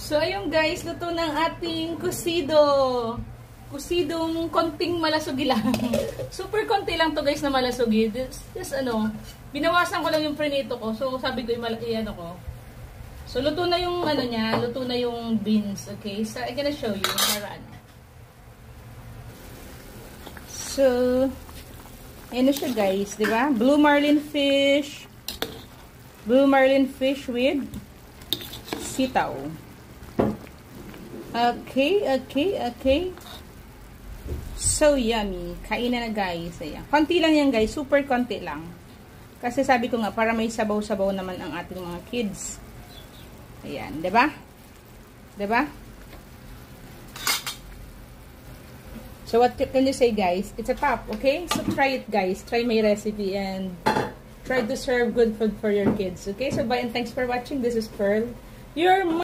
So, ayun guys, luto ng ating kusido. Kusidong konting malasugi lang. Super konti lang to guys na malasugi. This ano, binawasan ko lang yung prinito ko. So, sabi ko, ano ko. So, luto na yung ano niya, luto na yung beans. Okay, so I'm gonna show you para ano. So, ano siya guys, di ba? Blue marlin fish with sitaw. Okay. So yummy. Kainan na guys. Ayan. Konti lang yan guys. Super konti lang. Kasi sabi ko nga, para may sabaw-sabaw naman ang ating mga kids. Ayan. Diba? Diba? So what can you say guys? It's a top. Okay? So try it guys. Try my recipe and try to serve good food for your kids. Okay? So bye and thanks for watching. This is Pearl. Your